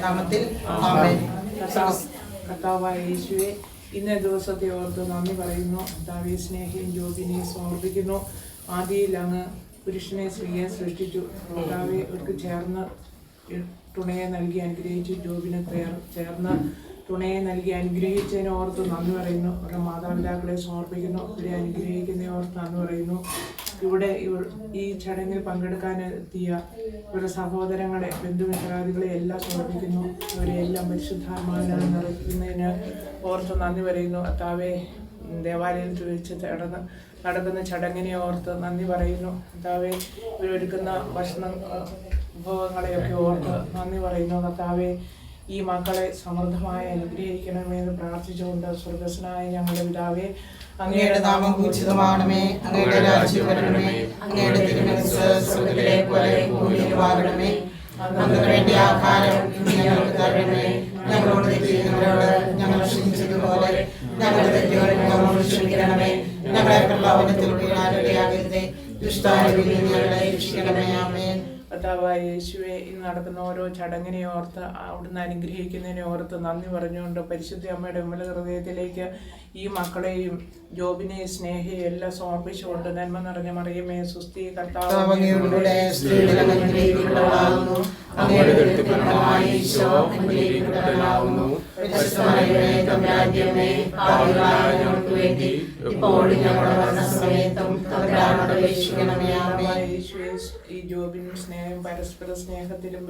നാമത്തിൽ ആമേൻ. കർത്താവായ യേശുവേ, ഇന്നേ ദിവസത്തെ ഓർത്ത് നന്ദി പറയുന്നു. കർത്താവേ, സ്നേഹയും ജോബിനെയും സമർപ്പിക്കുന്നു. ആദിയിൽ അങ്ങ് പുരുഷനെ സ്ത്രീയെ സൃഷ്ടിച്ചു. കർത്താവേ, അവർക്ക് ചേർന്ന് തുണയെ നൽകി അനുഗ്രഹിച്ചു. ജോബിനെ ചേർന്ന് തുണയെ നൽകി അനുഗ്രഹിച്ചതിനെ ഓർത്ത് നന്ദി പറയുന്നു. അവരുടെ മാതാപിതാക്കളെ സമർപ്പിക്കുന്നു. അവരെ അനുഗ്രഹിക്കുന്നതിനെ ഓർത്ത് നന്ദി പറയുന്നു. ഇവിടെ ഈ ചടങ്ങിൽ പങ്കെടുക്കാനെത്തിയ ഇവരുടെ സഹോദരങ്ങളെ, ബന്ധുമിത്രാദികളെ എല്ലാം സമർപ്പിക്കുന്നു. അവരെ എല്ലാം പരിശുദ്ധാത്മാവിനാൽ നിറയ്ക്കുന്നതിന് ഓർത്ത് നന്ദി പറയുന്നു. കർത്താവേ, ദേവാലയത്തിൽ വെച്ച് നടക്കുന്ന ചടങ്ങിനെ ഓർത്ത് നന്ദി പറയുന്നു. കർത്താവേ, ഇവരൊരുക്കുന്ന ഭക്ഷണ വിഭവങ്ങളെയൊക്കെ ഓർത്ത് നന്ദി പറയുന്നു. കർത്താവേ, ഈ മക്കളെ സമൃദ്ധമായി അനുഗ്രഹിക്കണമെന്ന് പ്രാർത്ഥിച്ചുകൊണ്ട്, സ്വർഗ്ഗസ്ഥനായ ഞങ്ങളുടെ പിതാവേ, അങ്ങയുടെ നാമം പൂജിതമാകണമേ, അങ്ങയുടെ രാജ്യം വരണമേ, അങ്ങയുടെ തിരുമനസ്സ് സ്വർഗ്ഗത്തിലെ പോലെ ഭൂമിയിലുമാകണമേ. അന്നു വേണ്ട ആഹാരം ഇന്ന് ഞങ്ങൾക്ക് തരണമേ. ഞങ്ങളോട് തെറ്റ് ചെയ്യുന്നവരോട് ഞങ്ങൾ ക്ഷമിച്ചതുപോലെ ഞങ്ങളുടെ തെറ്റുകൾ ഞങ്ങളോട് ക്ഷമിക്കണമേ. ഞങ്ങളെ പ്രലോഭനത്തിൽ വീഴാനിടയാകരുതേ, ദുഷ്ടാരൂപിയിൽ നിന്ന് ഞങ്ങളെ രക്ഷിക്കണമേ. ആമേൻ. കർത്താവായ യേശുവേ, ഇന്ന് നടക്കുന്ന ഓരോ ചടങ്ങിനെ ഓർത്ത് അവിടുന്ന് അനുഗ്രഹിക്കുന്നതിനെ ഓർത്ത് നന്ദി പറഞ്ഞുകൊണ്ട്, പരിശുദ്ധ അമ്മയുടെ വിമല ഹൃദയത്തിലേക്ക് ഈ മക്കളെയും ജോബിനെയും സ്നേഹയും എല്ലാം സമർപ്പിച്ചുകൊണ്ട്, നന്മ നിറഞ്ഞ മറിയമേ സുസ്തി, കർത്താവ് ഈ ജോബിനും സ്നേഹം പരസ്പര സ്നേഹത്തിലും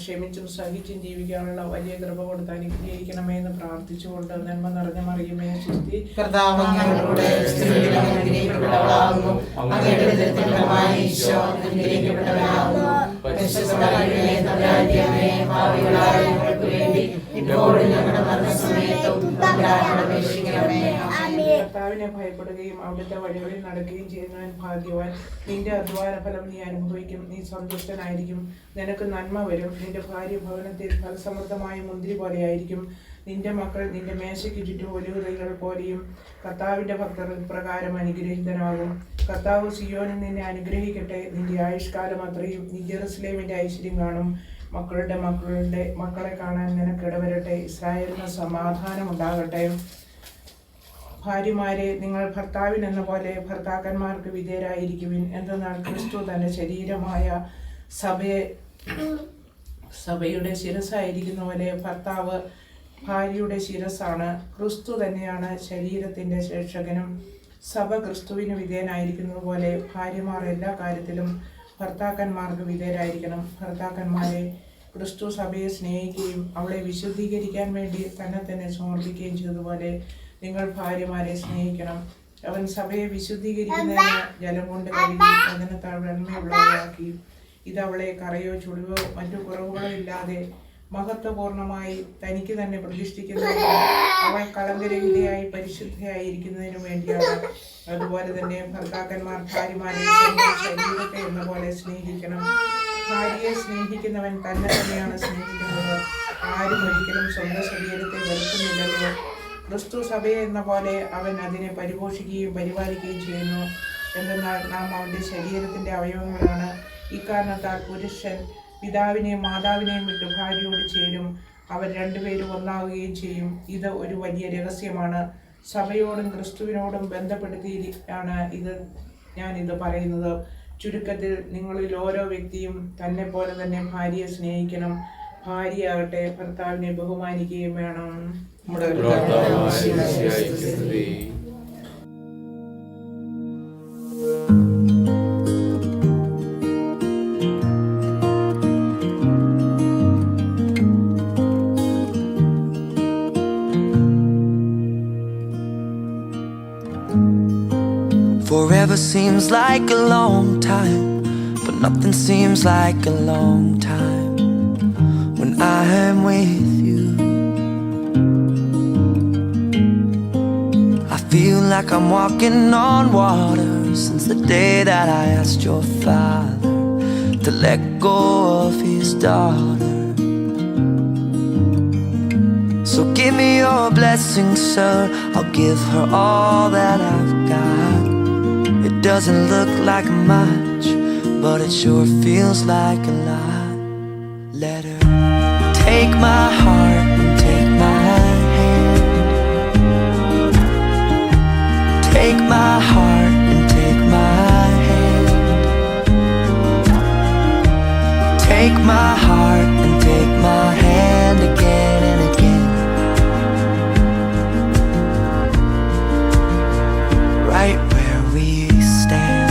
ക്ഷമിച്ചും സഹിച്ചും ജീവിക്കാനുള്ള വലിയ കൃപ കൊടുത്ത് അനുഗ്രഹിക്കണമേ എന്ന് പ്രാർത്ഥിച്ചുകൊണ്ട് നന്മ നിറഞ്ഞ മറിയമേ സുസ്തി കർത്താവ് അങ്ങയോടുകൂടെ സ്ത്രീകൾ അങ്ങ് അനുഗ്രഹിക്കപ്പെട്ടവളാകുന്നു. അങ്ങയുടെ ഉദരത്തിൻ ഫലമായി ഈശോ അനുഗ്രഹിക്കപ്പെട്ടവനാകുന്നു. പരിശുദ്ധ മറിയമേ തമ്പുരാന്റെ അമ്മേ, പാപികളായ ഞങ്ങൾക്ക് വേണ്ടി ഇപ്പോഴും ഞങ്ങളുടെ മരണസമയത്തും തമ്പുരാനോട് അപേക്ഷിക്കണമേ. കർത്താവിനെ ഭയപ്പെടുകയും അവിടുത്തെ വഴികളിൽ നടക്കുകയും ചെയ്യുന്നവൻ ഭാഗ്യവാൻ. നിന്റെ അധ്വാന ഫലം നീ അനുഭവിക്കും, നീ സന്തുഷ്ടനായിരിക്കും, നിനക്ക് നന്മ വരും. നിന്റെ ഭാര്യ ഭവനത്തിൽ ഫലസമൃദ്ധമായ മുന്തിരി പോലെയായിരിക്കും. നിന്റെ മക്കൾ നിന്റെ മേശയ്ക്ക് ചുറ്റും ഒലിവുതൈകൾ പോലെയും. കർത്താവിന്റെ ഭക്തർ പ്രകാരം അനുഗ്രഹീതനാകും. കർത്താവ് സിയോനിൽ നിന്നെ അനുഗ്രഹിക്കട്ടെ. നിന്റെ ആയുഷ്കാലം അത്രയും നീ ജെറുസലേമിന്റെ ഐശ്വര്യം കാണും. മക്കളുടെ മക്കളെ കാണാൻ നിനക്ക് ഇടവരട്ടെ. ഇസ്രായേലിന് സമാധാനം ഉണ്ടാകട്ടെ. ഭാര്യമാരെ, നിങ്ങൾ ഭർത്താവിനെന്ന പോലെ ഭർത്താക്കന്മാർക്ക് വിധേയരായിരിക്കുവിൻ. എന്തെന്നാൽ ക്രിസ്തു തന്റെ ശരീരമായ സഭയുടെ ശിരസ്സായിരിക്കുന്ന പോലെ ഭർത്താവ് ഭാര്യയുടെ ശിരസ്സാണ്. ക്രിസ്തു തന്നെയാണ് ശരീരത്തിന്റെ രക്ഷകനും. സഭ ക്രിസ്തുവിന് വിധേയനായിരിക്കുന്നത് പോലെ ഭാര്യമാർ എല്ലാ കാര്യത്തിലും ഭർത്താക്കന്മാർക്ക് വിധേയരായിരിക്കണം. ഭർത്താക്കന്മാരെ, ക്രിസ്തു സഭയെ സ്നേഹിക്കുകയും അവളെ വിശുദ്ധീകരിക്കാൻ വേണ്ടി തന്നെ സമർപ്പിക്കുകയും ചെയ്തതുപോലെ നിങ്ങൾ ഭാര്യമാരെ സ്നേഹിക്കണം. അവൻ സഭയെ വിശുദ്ധീകരിക്കുന്നതിന് ജലം കൊണ്ട് കഴുകി അതിന് വെണ്മയുള്ളവരാക്കി. ഇത് അവളെ കറയോ ചുളിവോ മറ്റു കുറവുകളോ ഇല്ലാതെ മഹത്വപൂർണമായി തനിക്ക് തന്നെ പ്രതിഷ്ഠിക്കുന്നതിന് അവൾ കളങ്കരഹിതയായി പരിശുദ്ധയായിരിക്കുന്നതിനു വേണ്ടിയാണ്. അതുപോലെ തന്നെ ഭർത്താക്കന്മാർ ഭാര്യമാരെ സ്വന്തം ശരീരത്തെ എന്ന പോലെ സ്നേഹിക്കണം. ഭാര്യയെ സ്നേഹിക്കുന്നവൻ തന്നെ തന്നെയാണ് സ്നേഹിക്കുന്നത്. ആരും ഒരിക്കലും സ്വന്തം ശരീരത്തെ വെറുക്കുന്നില്ലല്ലോ. ക്രിസ്തു സഭയെ എന്ന പോലെ അവൻ അതിനെ പരിപോഷിക്കുകയും പരിപാലിക്കുകയും ചെയ്യുന്നു. എന്തെന്നാൽ നാം അവന്റെ ശരീരത്തിന്റെ അവയവങ്ങളാണ്. ഇക്കാരണത്താൽ പുരുഷൻ പിതാവിനെയും മാതാവിനെയും വിട്ട് ഭാര്യയോട് ചേരും, അവർ രണ്ടുപേരും ഒന്നാവുകയും ചെയ്യും. ഇത് ഒരു വലിയ രഹസ്യമാണ്. സഭയോടും ക്രിസ്തുവിനോടും ബന്ധപ്പെടുത്തിയാണ് ഞാനിത് പറയുന്നത്. ചുരുക്കത്തിൽ നിങ്ങളിൽ ഓരോ വ്യക്തിയും തന്നെ പോലെ തന്നെ ഭാര്യയെ സ്നേഹിക്കണം. ഭാര്യയാകട്ടെ ഭർത്താവിനെ ബഹുമാനിക്കുകയും വേണം. Forever seems like a long time, but nothing seems like a long time when I am with you. I feel like I'm walking on water since the day that I asked your father to let go of his daughter. So give me your blessing, sir, I'll give her all that I've got. It doesn't look like much, but it sure feels like a lot. Let her take my heart and take my hand. Take my heart and take my hand. Take my heart and take my hand again and again. Right where we stand.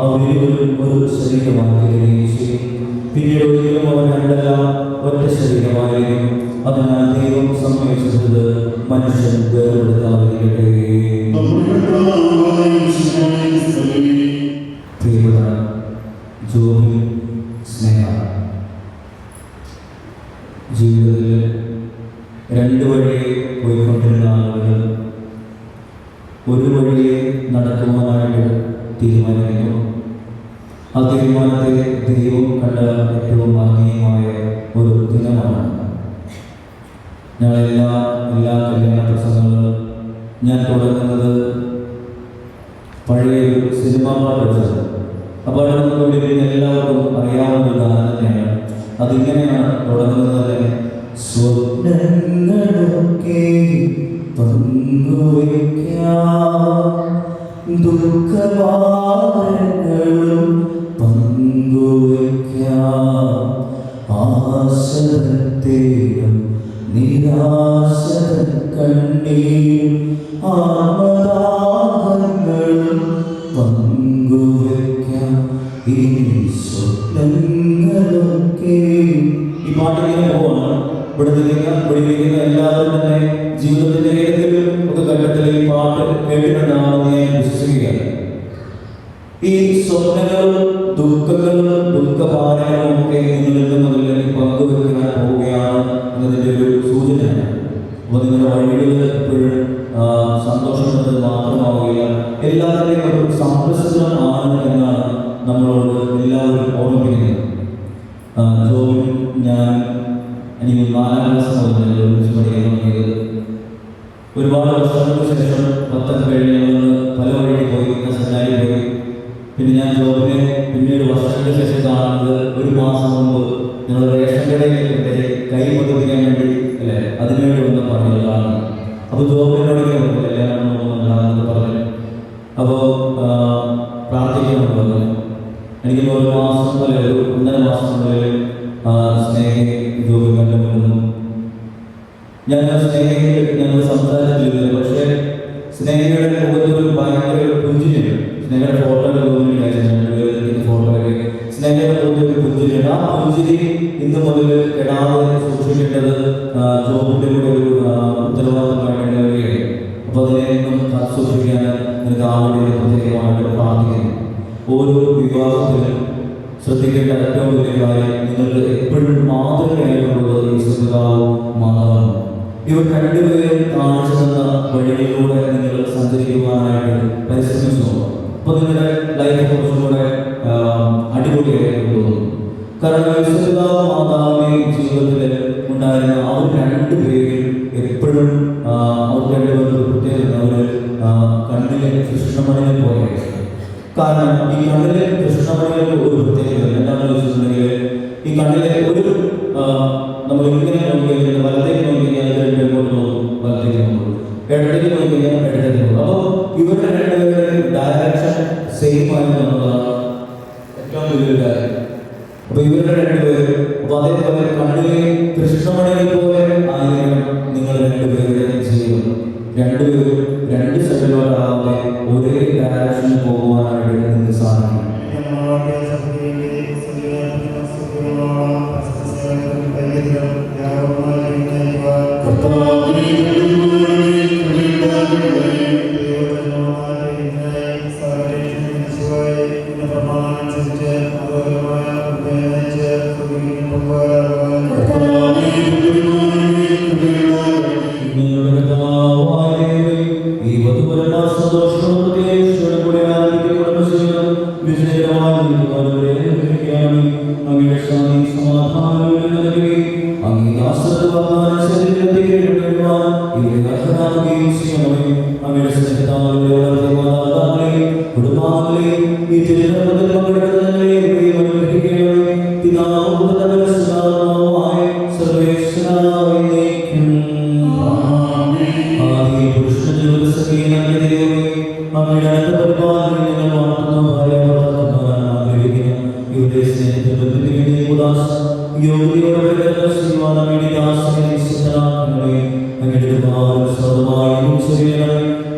അവരിൽ ഒരു ശരീരമാക്കുകയും ചെയ്യും. പിന്നീട് ഒരിക്കലും അവർ രണ്ടല്ല ഒറ്റ ശരീരമായിരിക്കും. അതിനാൽ ദൈവം സമ്മതിച്ചത് മനുഷ്യൻ വേർപെടുത്താതിരിക്കട്ടെ. പ്രിയപ്പെട്ട ജോബി സ്നേഹ, ജീവിതത്തിൽ രണ്ട് വഴിയെ പോയിക്കൊണ്ടിരുന്ന ആളുകൾ ഒരു വഴിയെ നടക്കുവാനായിട്ട് തീരുമാനിക്കുന്നു. ആ തീരുമാനത്തെ ദൈവം കണ്ട ഏറ്റവും ആത്മീയമായ ഒരു ദിനമാണ്. എല്ലാ കല്യാണ പ്രസംഗങ്ങളും ഞാൻ തുടങ്ങുന്നത് പഴയൊരു സിനിമാ പാട്ട് വെച്ചത്. അപ്പോൾ അതിനോട് എല്ലാവർക്കും അറിയാവുന്ന ഒരു ഗാനം തന്നെയാണ്. അതിങ്ങനെയാണ് തുടങ്ങുന്നത്: സ്വപ്നങ്ങളൊക്കെ പങ്കുവയ്ക്കാം, ദുഃഖഭാരങ്ങളും പങ്കുവയ്ക്കാം, ആശയത്തേയും നിരാശത കണ്ണീരും ആത്മദാഹങ്ങളും പങ്കുവയ്ക്കാം. ഈ സ്വപ്നങ്ങളൊക്കെ ഈ പാട്ടിങ്ങനെ പോവാണ്. ഇവിടെ നിൽക്കുന്ന എല്ലാവരും തന്നെ ജീവിതത്തിന്റെ ഏതെങ്കിലും ഒക്കെ ഘട്ടത്തിൽ ഈ പാട്ട് കേട്ടിട്ടുണ്ടാവുമെന്ന് ഞാൻ വിശ്വസിക്കുകയാണ്. ഈ സ്വപ്നങ്ങളും ദുഃഖങ്ങളും ദുഃഖഭാരങ്ങളും ഒക്കെ നിങ്ങളിൽ മുതൽ പങ്കുവെക്കാൻ പോവുകയാണ് എന്നതിൻ്റെ ഒരു സൂചനയാണ്. അപ്പോൾ നിങ്ങളുടെ വഴികൾ എപ്പോഴും സന്തോഷമുള്ളത് മാത്രമാവുകയില്ല, എല്ലാവരുടെയും ഒരു സംരക്ഷണമാണ് എന്നാണ് നമ്മളോട് എല്ലാവരും ഓർമ്മിപ്പിക്കുന്നത്. ജോബിനും ഞാൻ എനിക്ക് 4ാം ക്ലാസ് മുതൽ ഒരുമിച്ച് പഠിക്കാൻ തുടങ്ങിയത്. ഒരുപാട് വർഷങ്ങൾക്ക് ശേഷം 10 കഴിഞ്ഞ് പല വഴിക്ക് പോയി, സെമിനാരിൽ പോയി. പിന്നെ ഞാൻ ജോബിനെ പിന്നീട് വർഷങ്ങൾക്ക് ശേഷം കാണുന്നത് 1 മാസം മുമ്പ് ഞങ്ങൾ റേഷൻ കടയിൽ കൈ പതിപ്പിക്കാൻ വേണ്ടി അല്ലേ അതിനുവേണ്ടി വന്ന് പറഞ്ഞതാണ്. അപ്പോൾ ജോബിനോടൊക്കെ എല്ലാവരും പറഞ്ഞു. അപ്പോൾ പ്രാർത്ഥിക്കാമെന്ന് പറഞ്ഞു. എനിക്ക് 1 മാസം പോലെ 1.5 മാസം മുതൽ സ്നേഹം ജോബി കണ്ടുകൊണ്ടുന്നു. ഞാൻ സ്നേഹയിൽ ഞങ്ങൾ സംസാരിച്ചില്ല, പക്ഷേ സ്നേഹയുടെ മുഖത്തൊരു ഭയങ്കര പുഞ്ചിരിയുണ്ട്. സ്നേഹയുടെ ഫോട്ടോയുടെ ഫോട്ടോയൊക്കെ സ്നേഹയുടെ മുഖത്തൊരു പുഞ്ചിരിയുണ്ട്. ആ പുഞ്ചിരി ഇന്ന് മുതൽ കെടാതെ സൂക്ഷിക്കേണ്ടത് ജോബിൻ്റെ കൂടെ ഒരു ഉത്തരവാദിത്തമായിട്ട് വരികയാണ്. അപ്പോൾ അതിനെയൊന്നും കാത്തു സൂക്ഷിക്കാൻ എനിക്ക് ആ വഴി പ്രത്യേകമായിട്ട് പ്രാർത്ഥിക്കുന്നു. ഓരോ വിവാഹത്തിലും ശ്രദ്ധിക്കേണ്ട ഏറ്റവും വലിയ കാര്യം, നിങ്ങൾക്ക് എപ്പോഴും മാതൃകയായിട്ടുള്ളത് ഈ പിതാവും മാതാവും. ഇവർ രണ്ടുപേരും കാണിച്ചു തന്ന വഴികളിലൂടെ നിങ്ങൾ സഞ്ചരിക്കുവാനായിട്ട് പരിശ്രമിച്ചു. അപ്പോൾ നിങ്ങളുടെ ലൈഫ് കുറച്ചുകൂടെ അടിപൊളിയായിട്ട് തോന്നുന്നു. കാരണം പിതാവും മാതാവിനെയും ജീവിതത്തിൽ ഉണ്ടായിരുന്ന അവർ രണ്ടുപേരും എപ്പോഴും അവർ രണ്ടുപേരും പ്രത്യേകം അവർ കണ്ണിലെ കൃഷ്ണമണിയെ പോലെ. കാരണം ഈ കണ്ണിലെ കൃഷ്ണമണിയുടെ ഒരു പ്രത്യേകത എന്താണെന്ന് വെച്ചിട്ടുണ്ടെങ്കിൽ, ഈ കണ്ണിലെ ഒരു നമ്മൾ ഇങ്ങനെ നോക്കിക്കഴിഞ്ഞാൽ വലത്തേക്ക് നോക്കിക്കഴിഞ്ഞാൽ ഇങ്ങോട്ട് നോക്കും, വലത്തേക്ക് നോക്കും, ഇടത്തേക്ക് നോക്കിക്കഴിഞ്ഞാൽ ഇടത്തേക്ക് നോക്കും. അപ്പോൾ ഇവരുടെ രണ്ടുപേരുടെ ഡയറക്ഷൻ സെയിം ആണെന്നുള്ളതാണ് ഏറ്റവും വലിയൊരു കാര്യം. അപ്പോൾ ഇവരുടെ രണ്ടുപേരും അപ്പോൾ അതേപോലെ കണ്ണിലെ കൃഷ്ണമണിയെ പോലെ ആയിരിക്കണം നിങ്ങൾ രണ്ടുപേരുടെ ജീവിതം. രണ്ടുപേരും രണ്ട് സൈഡിലോട്ടാവാതെ ഒരേ ഡയറക്ഷനിൽ പോകുവാനായിട്ട് നിങ്ങൾക്ക് സാധിക്കും.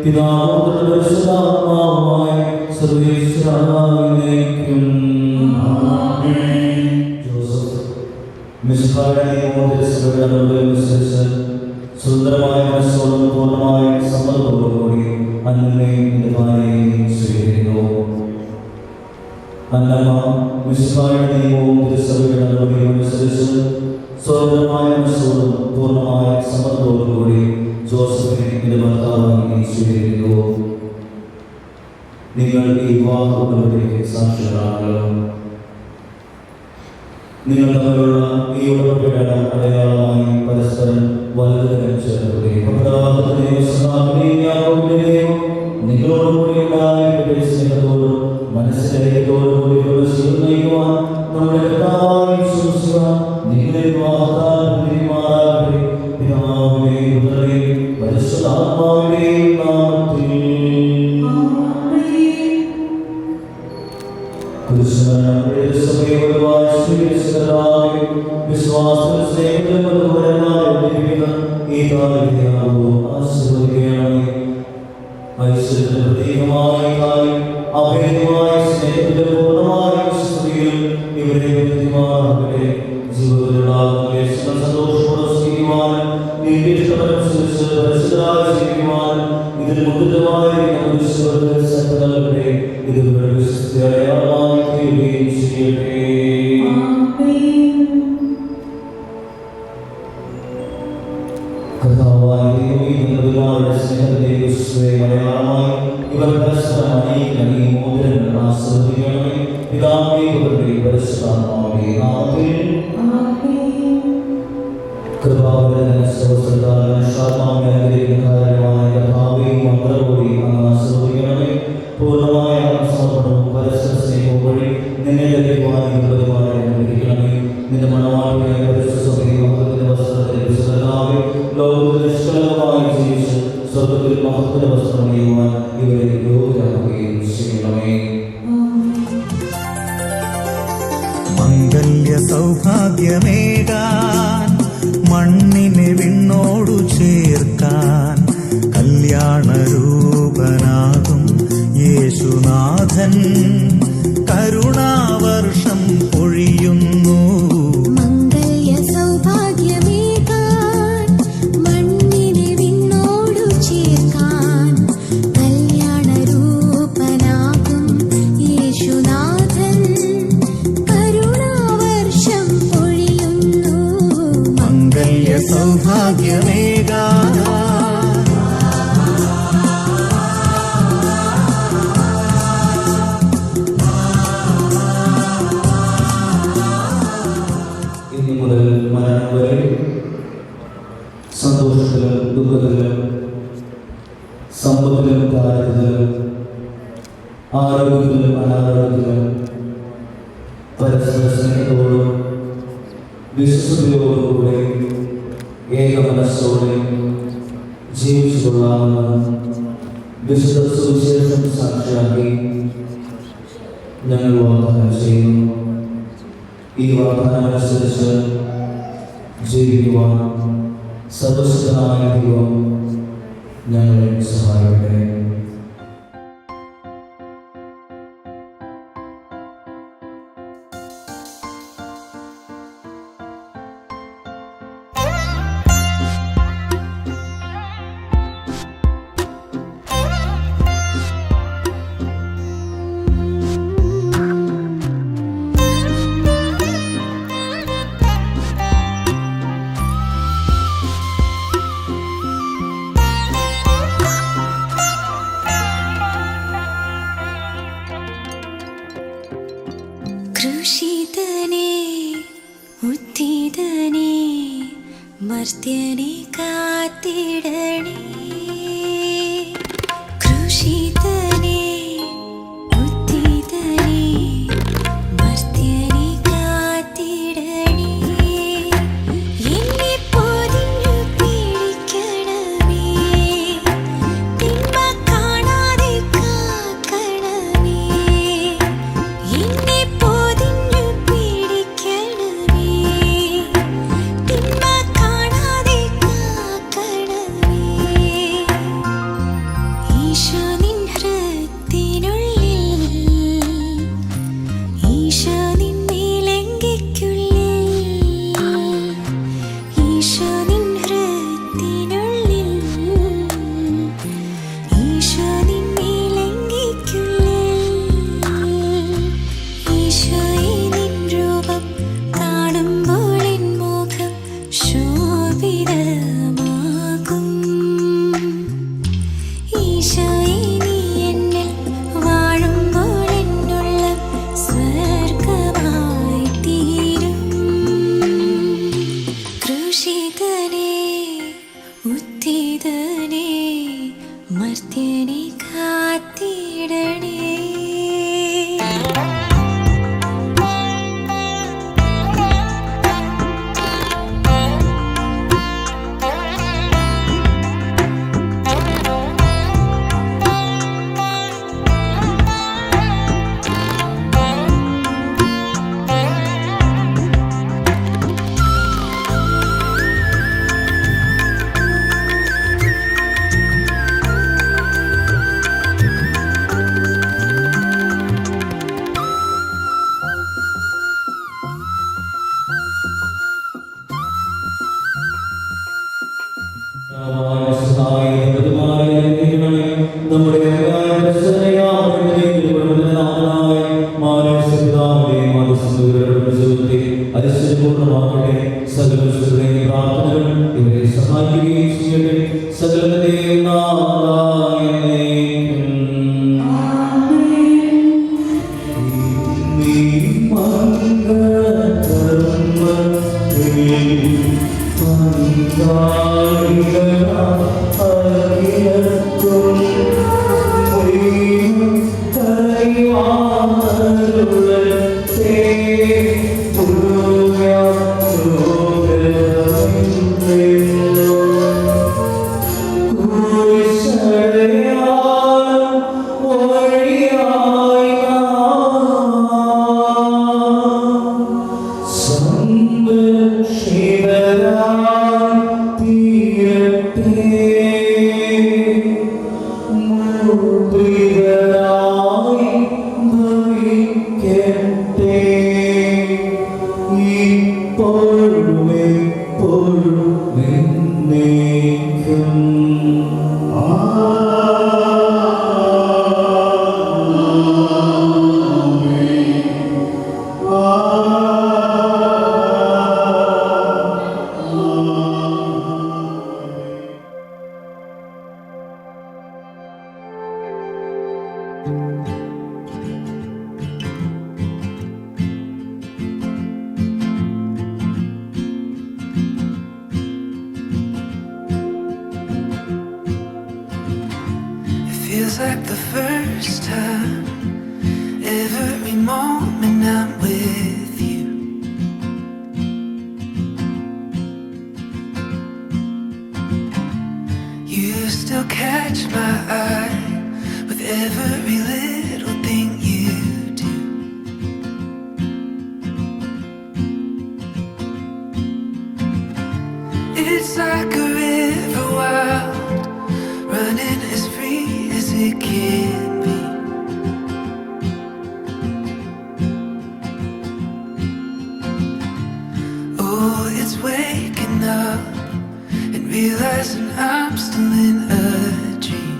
പിതാവ് മിശിഹായുടെ നിയമവും തിരുസഭയുടെ അനുസരിച്ച് സുന്ദരമായ മനസ്സോടും പൂർണ്ണമായ സമ്മതത്തോടും കൂടി അന്നമ്മയും നിന്റെ ഭാര്യയെയും സ്വീകരിക്കുന്നു. അന്നമ്മ മിശിഹായുടെ നിയമവും തിരുസഭയുടെ അനുമതിയും അനുസരിച്ച് സ്വതന്ത്രമായ മനസ്സോടും പൂർണ്ണമായ സമ്മതത്തോടും കൂടി ജോസഫിനെ നിന്റെ ഭർത്താവായി സ്വീകരിക്കുന്നു. നിങ്ങൾ ഈ വിവാഹ ഉടമ്പടിക്ക് സാക്ഷികളാണല്ലോ. നിങ്ങൾ തമ്മിലുള്ള ഈ ഉടമ്പടിയുടെ അടയാളമായി പരസ്പരം വലുതരം ചേർക്കുകയും നിങ്ങളോടുകൂടി ഉണ്ടായ സ്നേഹത്തോടും മനസ്സിലേക്കോടും കൂടി നയിക്കുവാൻ നമ്മുടെ കർത്താവായി വിശ്വസിക്കുവാൻ നിങ്ങളെ വാഗ്ദാനമാകട്ടെ. പിതാവിന്റെയും പുത്രന്റെയും പരിശുദ്ധാത്മാവിന്റെയും നാമത്തിൽ സൗഭാഗ്യമേകാൻ മണ്ണിനെ വിണ്ണോടു ചേർക്കാൻ കല്യാണരൂപനാകും യേശുനാഥൻ കരുണാവർഷം പൊഴിയുന്നു. സന്തോഷത്തിലും ദുഃഖത്തിലും സമ്പത്തിലും ദാരിദ്ര്യത്തിലും ആരോഗ്യത്തിലും അനാരോഗ്യത്തിലും പരസ്പര സ്നേഹത്തോടും വിശ്വസതയോടുകൂടെ ഏക മനസ്സോടെ ജീവിച്ചു കൊള്ളാമെന്ന് വിശുദ്ധ സുവിശേഷം സാക്ഷിയാക്കി ഞങ്ങൾ വാഗ്ദാനം ചെയ്യുന്നു. ഈ വാഗ്ദാനമനുസരിച്ച് ജീവിക്കുവാൻ സർവശക്തനായ ദൈവം ഞങ്ങളെ സഹായിക്കട്ടെ. ക്രൂശിതനേ ഉദ്ധിതനേ മർത്യനെ കാത്തിടണേ. ക്രൂശിതനേ ഉദ്ധിതനേ മർത്യനെ കാത്തിടണേ. എന്നെ പൊതിഞ്ഞു പിടിക്കണമേ, തിന്മ കാണാതെ കാക്കണമേ. എന്നെ പൊതിഞ്ഞു പിടിക്കണമേ, തിന്മ കാണാതെ കാക്കണമേ. ജീവിതത്തെ അതിശയപൂർണ്ണമാക്കട്ടെ. സകല വിശുദ്ധരുടെയും പ്രാർത്ഥനകൾ ഇവരെ സഹായിക്കുകയും ചെയ്യട്ടെ. സകലത്തിന്റെയും നാഥായ എന്നേക്കും. ഈ മംഗളകർമ്മത്തിൽ പങ്കാളികളാം അഖിലർക്കും മുഴുവൻ കൈവാമരുളട്ടെ. Feels like the first time, every moment I'm with you. You still catch my eye with every little thing you do. It's like a river wild, running as free as it can be. Oh, it's waking up and realizing I'm still in a dream.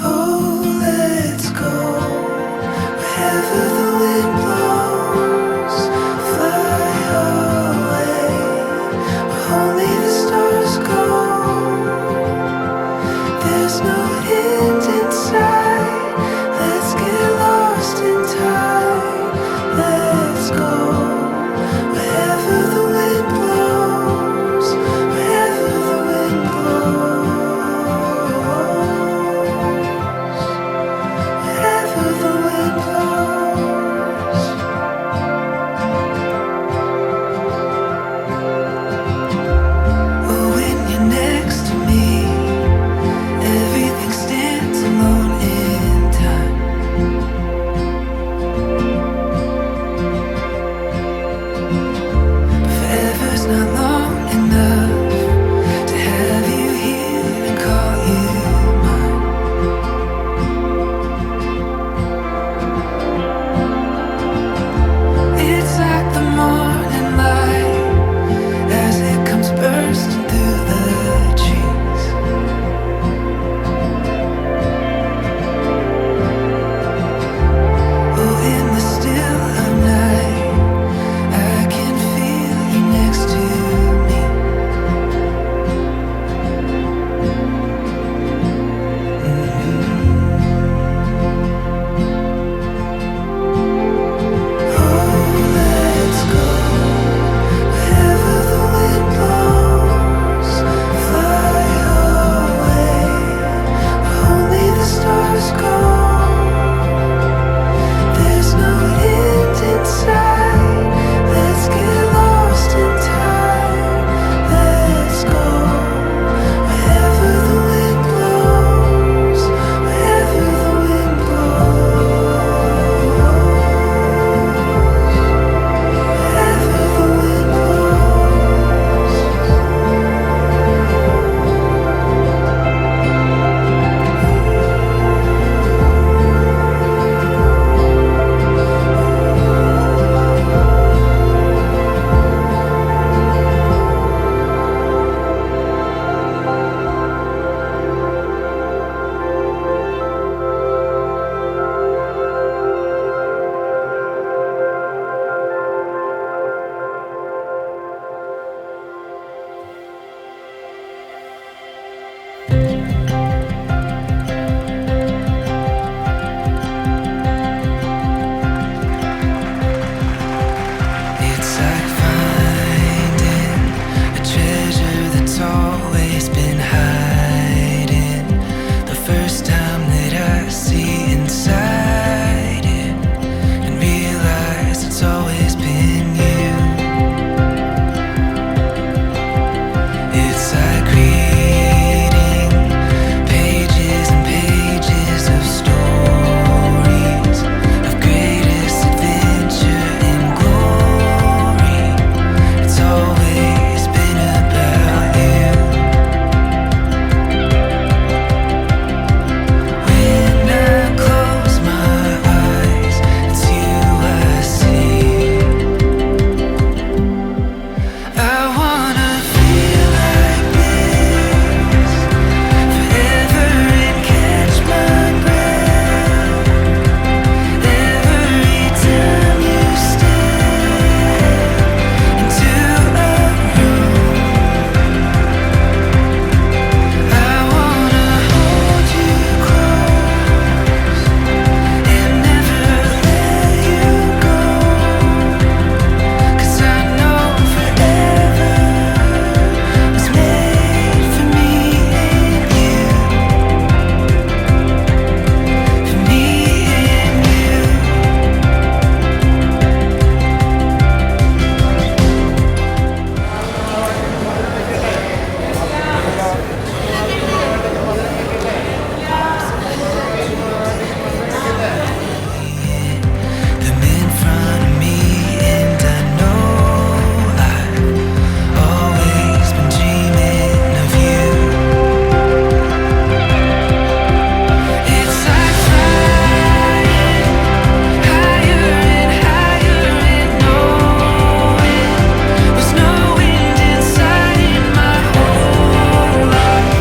Oh, let's go wherever the wind blows. Fly away where only the stars go. There's no end in sight. Let's get lost. always been hiding. The first time that I see inside it and realize it's always been you. It's like reading pages and pages of stories of greatest adventure and glory. It's always been about you. When I close my eyes, it's you I see. I wanna feel like this forever and catch my breath every time you step into a room. I wanna hold you close and never let you go, 'cause I know forever was made for me and you, for me and you. Them in front of me, and I know I've always been dreaming of you. It's like flying higher and higher and knowing there's no wind inside in my whole life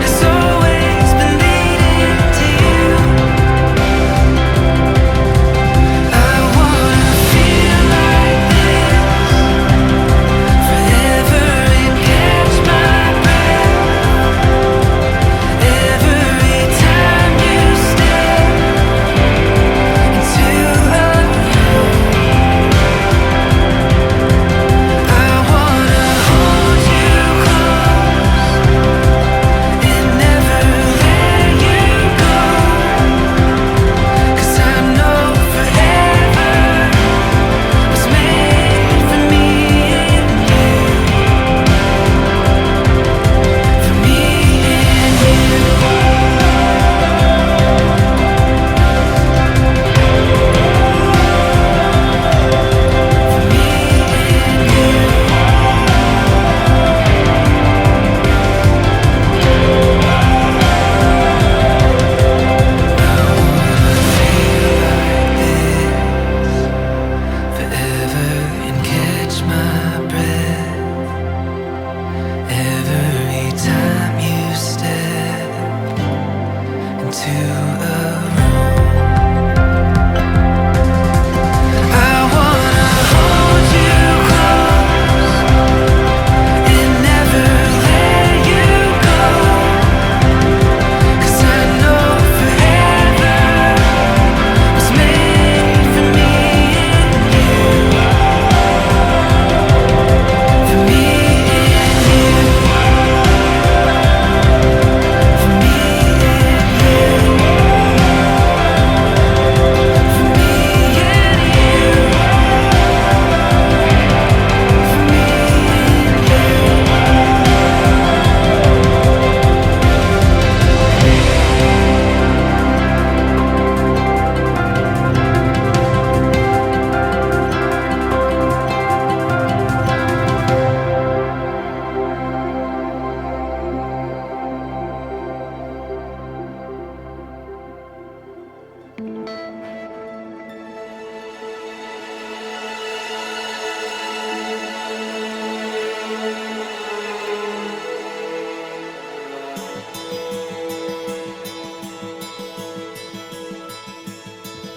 has always been leading to you. I wanna feel like this forever and catch my breath every time you step into a room. I wanna hold you close and never let you go, 'cause I know forever was made for me and you, for me and you. Forever and catch my breath every time you step into a room. I wanna hold you close and never let you go, 'cause I know forever was made for me and you, for me and you, for me and you, for me and you, for me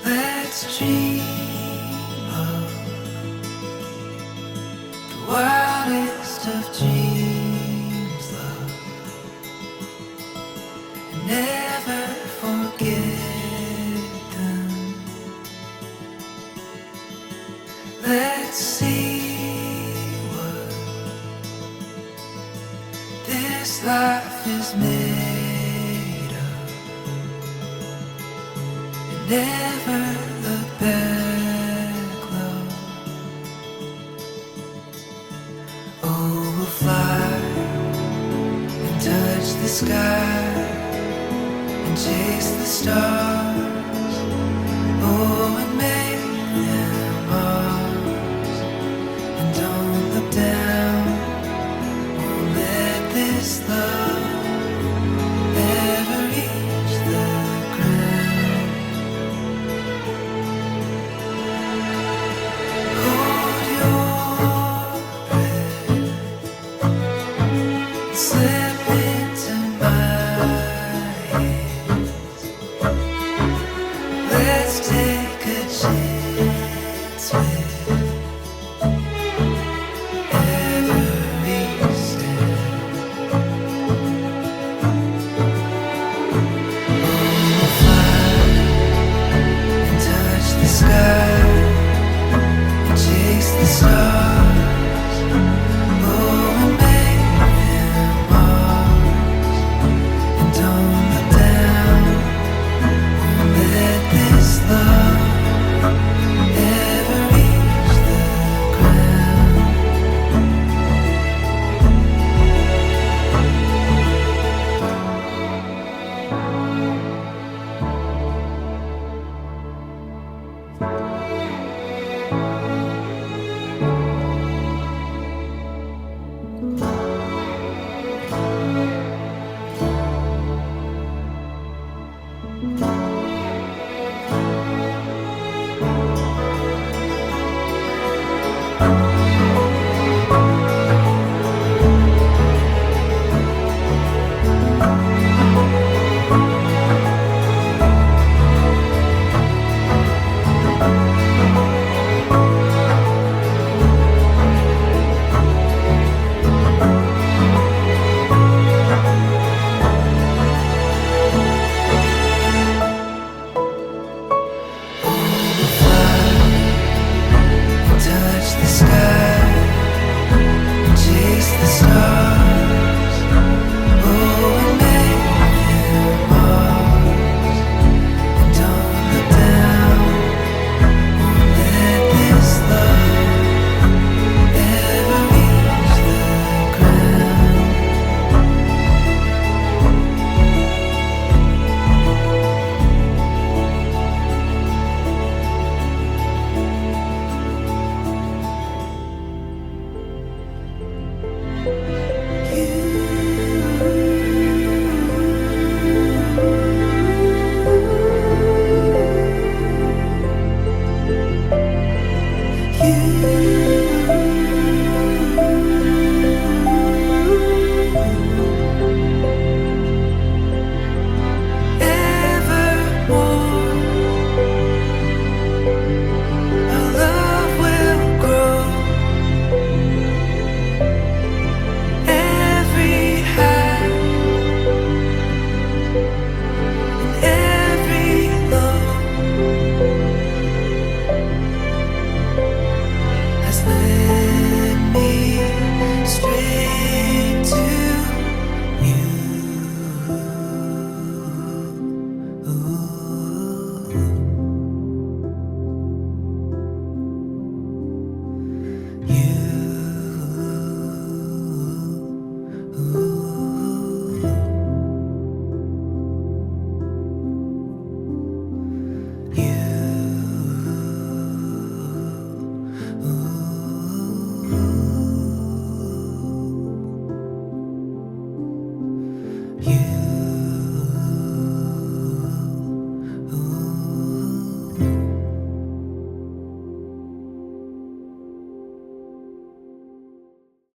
Let's dream of the wildest of dreams, love, and never forget them. Let's see what this life life is made of. And never look back, love. Oh, we'll fly and touch the sky and chase the stars. Oh,